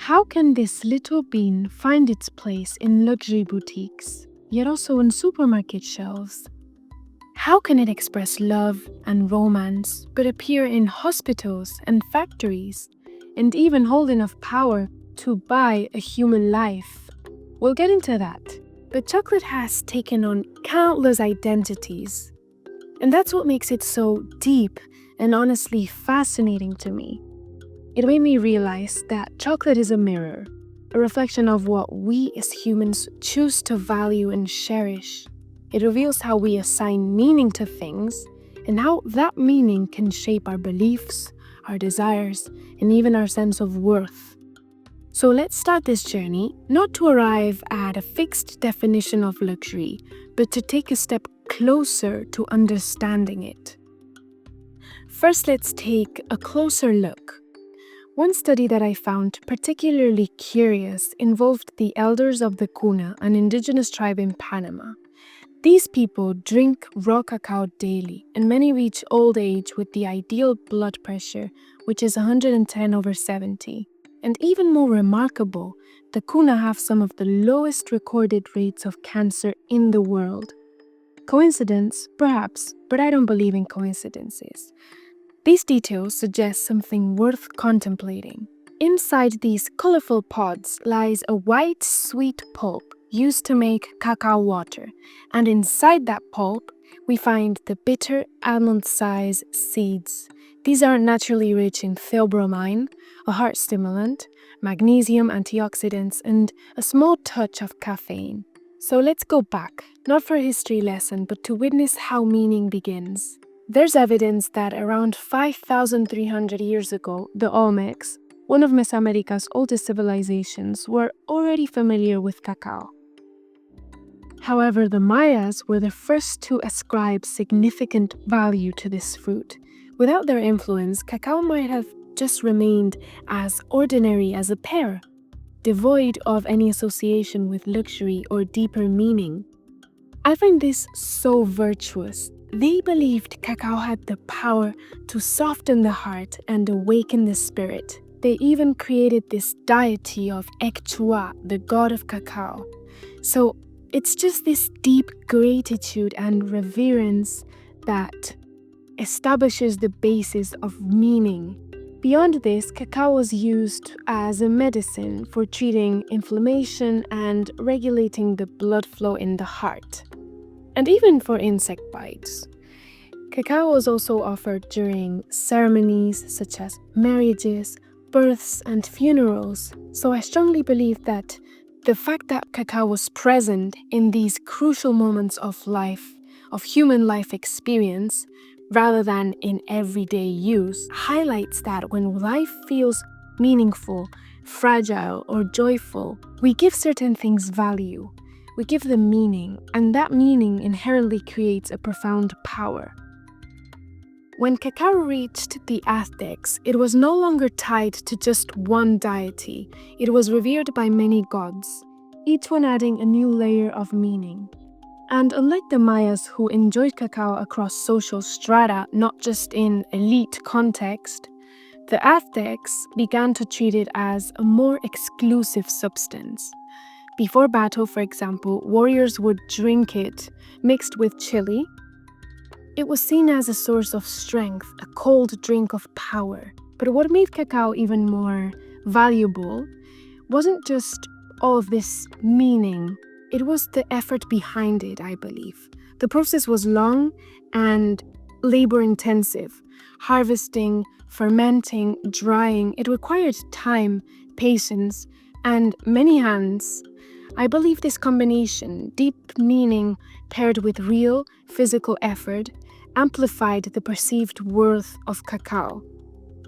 How can this little bean find its place in luxury boutiques, yet also on supermarket shelves? How can it express love and romance, but appear in hospitals and factories, and even hold enough power to buy a human life? We'll get into that. But chocolate has taken on countless identities, and that's what makes it so deep and honestly fascinating to me. It made me realize that chocolate is a mirror, a reflection of what we as humans choose to value and cherish. It reveals how we assign meaning to things and how that meaning can shape our beliefs, our desires, and even our sense of worth. So let's start this journey, not to arrive at a fixed definition of luxury, but to take a step closer to understanding it. First, let's take a closer look. One study that I found particularly curious involved the elders of the Cuna, an indigenous tribe in Panama. These people drink raw cacao daily, and many reach old age with the ideal blood pressure, which is 110/70. And even more remarkable, the Cuna have some of the lowest recorded rates of cancer in the world. Coincidence? Perhaps, but I don't believe in coincidences. These details suggest something worth contemplating. Inside these colorful pods lies a white, sweet pulp used to make cacao water, and inside that pulp, we find the bitter almond-sized seeds. These are naturally rich in theobromine, a heart stimulant, magnesium, antioxidants, and a small touch of caffeine. So let's go back, not for a history lesson, but to witness how meaning begins. There's evidence that around 5,300 years ago, the Olmecs, one of Mesoamerica's oldest civilizations, were already familiar with cacao. However, the Mayas were the first to ascribe significant value to this fruit. Without their influence, cacao might have just remained as ordinary as a pear, devoid of any association with luxury or deeper meaning. I find this so virtuous. They believed cacao had the power to soften the heart and awaken the spirit. They even created this deity of Ekchua, the god of cacao. So it's just this deep gratitude and reverence that establishes the basis of meaning. Beyond this, cacao was used as a medicine for treating inflammation and regulating the blood flow in the heart, and even for insect bites. Cacao was also offered during ceremonies such as marriages, births, and funerals. So I strongly believe that the fact that cacao was present in these crucial moments of life, of human life experience, rather than in everyday use, highlights that when life feels meaningful, fragile, or joyful, we give certain things value. We give them meaning, and that meaning inherently creates a profound power. When cacao reached the Aztecs, it was no longer tied to just one deity. It was revered by many gods, each one adding a new layer of meaning. And unlike the Mayas, who enjoyed cacao across social strata, not just in elite context, the Aztecs began to treat it as a more exclusive substance. Before battle, for example, warriors would drink it mixed with chili. It was seen as a source of strength, a cold drink of power. But what made cacao even more valuable wasn't just all of this meaning. It was the effort behind it, I believe. The process was long and labor-intensive. Harvesting, fermenting, drying, it required time, patience, and many hands. I believe this combination, deep meaning paired with real physical effort, amplified the perceived worth of cacao.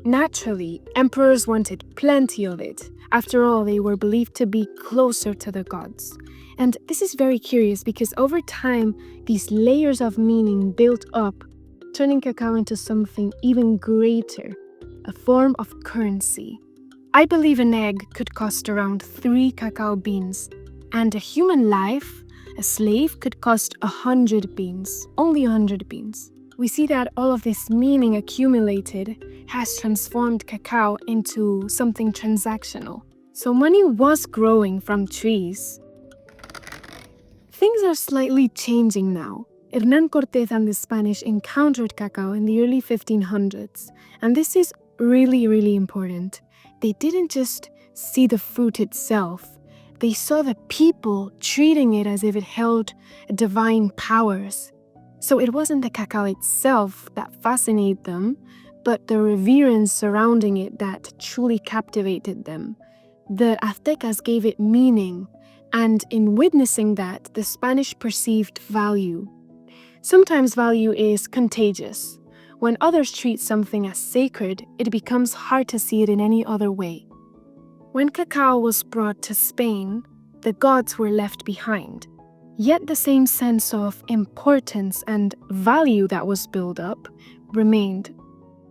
Naturally, emperors wanted plenty of it. After all, they were believed to be closer to the gods. And this is very curious because over time, these layers of meaning built up, turning cacao into something even greater, a form of currency. I believe an egg could cost around 3 cacao beans, and a human life, a slave, could cost 100 beans, only 100 beans. We see that all of this meaning accumulated has transformed cacao into something transactional, So money was growing from trees. Things are slightly changing now. Hernán Cortés and the Spanish encountered cacao in the early 1500s, and this is really important. They didn't just see the fruit itself, they saw the people treating it as if it held divine powers. So it wasn't the cacao itself that fascinated them, but the reverence surrounding it that truly captivated them. The Aztecas gave it meaning, and in witnessing that, the Spanish perceived value. Sometimes value is contagious. When others treat something as sacred, it becomes hard to see it in any other way. When cacao was brought to Spain, the gods were left behind. Yet the same sense of importance and value that was built up remained.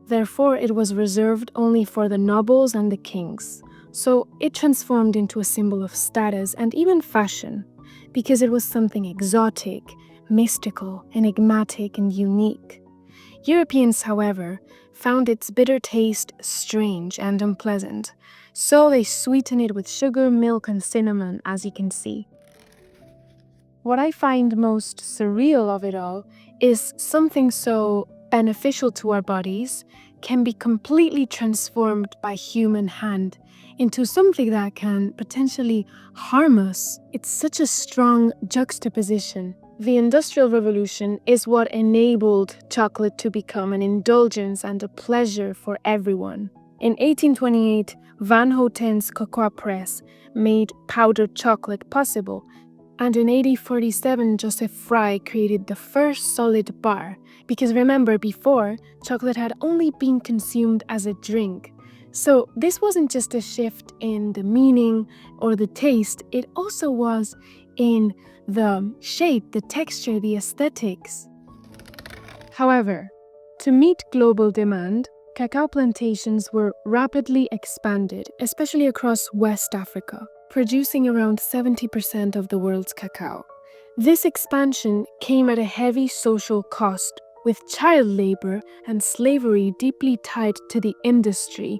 Therefore, it was reserved only for the nobles and the kings. So it transformed into a symbol of status and even fashion, because it was something exotic, mystical, enigmatic, and unique. Europeans, however, found its bitter taste strange and unpleasant, so they sweetened it with sugar, milk, and cinnamon, as you can see. What I find most surreal of it all is something so beneficial to our bodies can be completely transformed by human hand into something that can potentially harm us. It's such a strong juxtaposition. The Industrial Revolution is what enabled chocolate to become an indulgence and a pleasure for everyone. In 1828, Van Houten's cocoa press made powdered chocolate possible, and in 1847, Joseph Fry created the first solid bar, because remember before, chocolate had only been consumed as a drink. So this wasn't just a shift in the meaning or the taste, it also was in the shape, the texture, the aesthetics. However, to meet global demand, cacao plantations were rapidly expanded, especially across West Africa, producing around 70% of the world's cacao. This expansion came at a heavy social cost, with child labor and slavery deeply tied to the industry.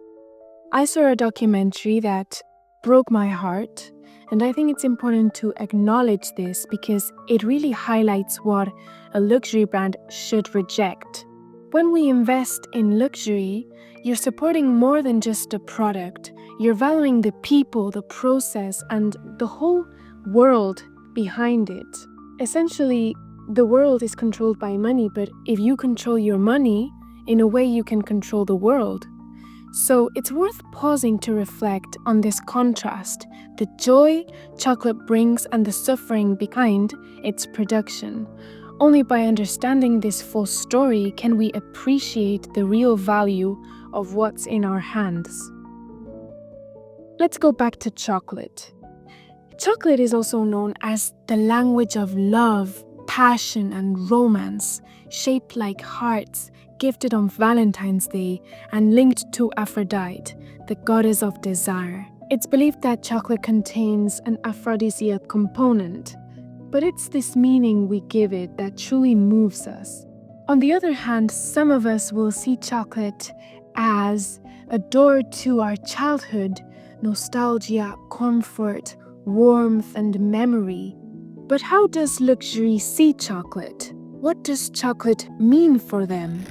I saw a documentary that broke my heart, and I think it's important to acknowledge this because it really highlights what a luxury brand should reject. When we invest in luxury, you're supporting more than just a product. You're valuing the people, the process, and the whole world behind it. Essentially, the world is controlled by money, but if you control your money, in a way you can control the world. So it's worth pausing to reflect on this contrast, the joy chocolate brings and the suffering behind its production. Only by understanding this full story can we appreciate the real value of what's in our hands. Let's go back to chocolate. Chocolate is also known as the language of love, passion, and romance, shaped like hearts, gifted on Valentine's Day, and linked to Aphrodite, the goddess of desire. It's believed that chocolate contains an aphrodisiac component, but it's this meaning we give it that truly moves us. On the other hand, some of us will see chocolate as a door to our childhood, nostalgia, comfort, warmth, and memory. But how does luxury see chocolate? What does chocolate mean for them?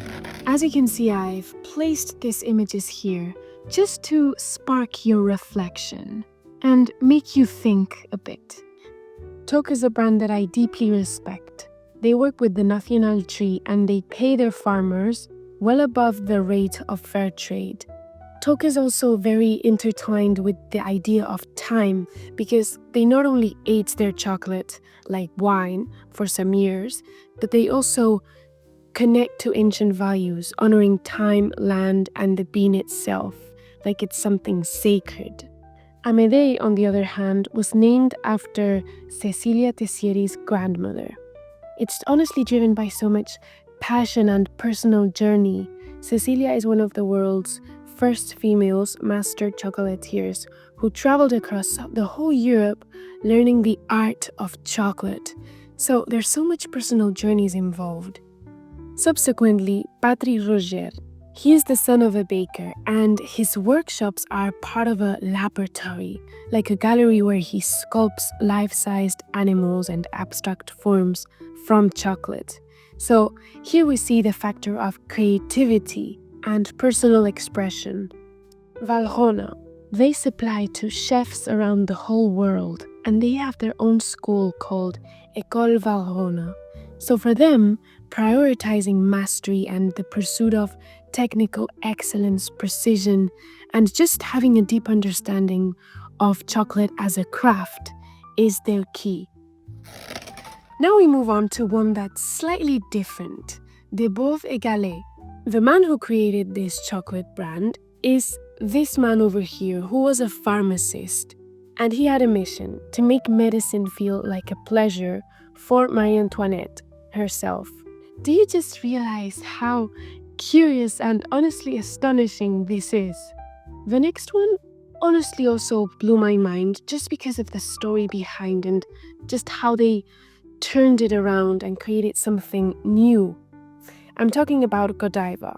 As you can see, I've placed these images here just to spark your reflection and make you think a bit. Toque is a brand that I deeply respect. They work with the national tree and they pay their farmers well above the rate of fair trade. Toque is also very intertwined with the idea of time because they not only age their chocolate like wine for some years, but they also connect to ancient values, honoring time, land, and the bean itself, like it's something sacred. Amédée, on the other hand, was named after Cecilia Tessieri's grandmother. It's honestly driven by so much passion and personal journey. Cecilia is one of the world's first females master chocolatiers who traveled across the whole Europe learning the art of chocolate. So there's so much personal journeys involved. Subsequently, Patrick Roger, He is the son of a baker, and his workshops are part of a laboratory, like a gallery where he sculpts life-sized animals and abstract forms from chocolate. So here we see the factor of creativity and personal expression. Valrhona, they supply to chefs around the whole world, and they have their own school called École Valrhona. So for them, prioritizing mastery and the pursuit of technical excellence, precision, and just having a deep understanding of chocolate as a craft is their key. Now we move on to one that's slightly different, De Beauve et Gallet. The man who created this chocolate brand is this man over here who was a pharmacist, and he had a mission to make medicine feel like a pleasure for Marie Antoinette herself. Do you just realize how curious and honestly astonishing this is? The next one honestly also blew my mind just because of the story behind and just how they turned it around and created something new. I'm talking about Godiva.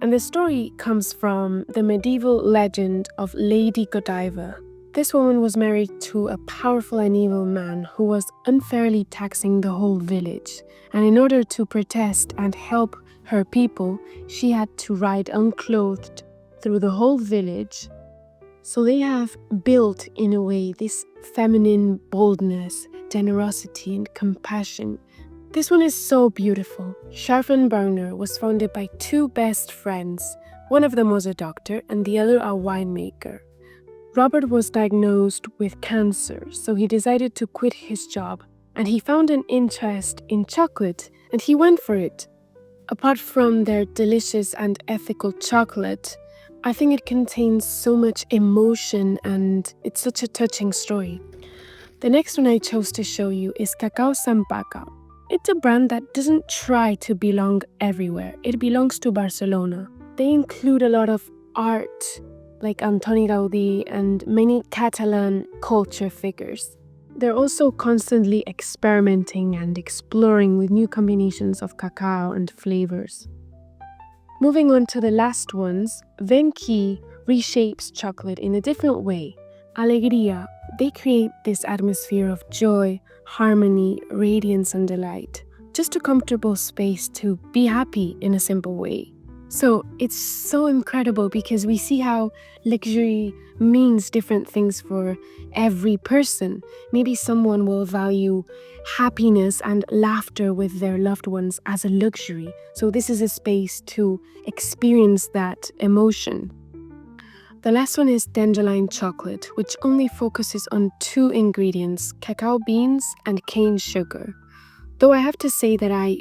And the story comes from the medieval legend of Lady Godiva. This woman was married to a powerful and evil man who was unfairly taxing the whole village. And in order to protest and help her people, she had to ride unclothed through the whole village. So they have built, in a way, this feminine boldness, generosity, and compassion. This one is so beautiful. Scharfenberger was founded by two best friends. One of them was a doctor and the other a winemaker. Robert was diagnosed with cancer, so he decided to quit his job, and he found an interest in chocolate, and he went for it. Apart from their delicious and ethical chocolate, I think it contains so much emotion and it's such a touching story. The next one I chose to show you is Cacao Sampaca. It's a brand that doesn't try to belong everywhere. It belongs to Barcelona. They include a lot of art, like Antoni Gaudí and many Catalan culture figures. They're also constantly experimenting and exploring with new combinations of cacao and flavors. Moving on to the last ones, Venki reshapes chocolate in a different way. Alegría, they create this atmosphere of joy, harmony, radiance, and delight. Just a comfortable space to be happy in a simple way. So it's so incredible because we see how luxury means different things for every person. Maybe someone will value happiness and laughter with their loved ones as a luxury. So this is a space to experience that emotion. The last one is dandelion chocolate, which only focuses on two ingredients, cacao beans and cane sugar. Though I have to say that I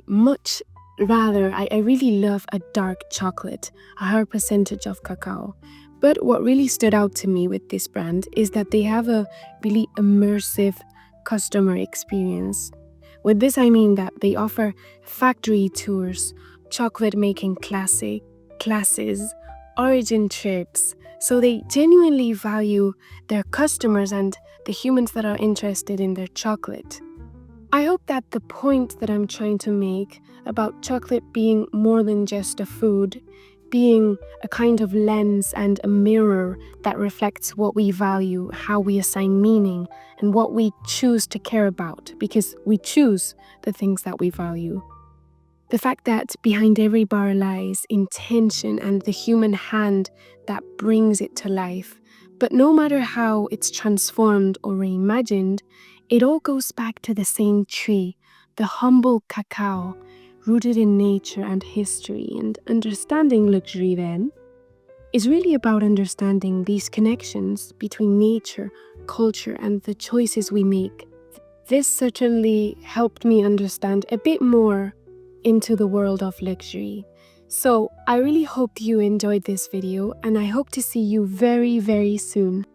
really love a dark chocolate, a higher percentage of cacao. But what really stood out to me with this brand is that they have a really immersive customer experience. With this I mean that they offer factory tours, chocolate making classes, origin trips. So they genuinely value their customers and the humans that are interested in their chocolate. I hope that the point that I'm trying to make about chocolate being more than just a food, being a kind of lens and a mirror that reflects what we value, how we assign meaning, and what we choose to care about, because we choose the things that we value. The fact that behind every bar lies intention and the human hand that brings it to life. But no matter how it's transformed or reimagined, it all goes back to the same tree, the humble cacao, rooted in nature and history. And understanding luxury then is really about understanding these connections between nature, culture, and the choices we make. This certainly helped me understand a bit more into the world of luxury. So I really hope you enjoyed this video, and I hope to see you very, very soon.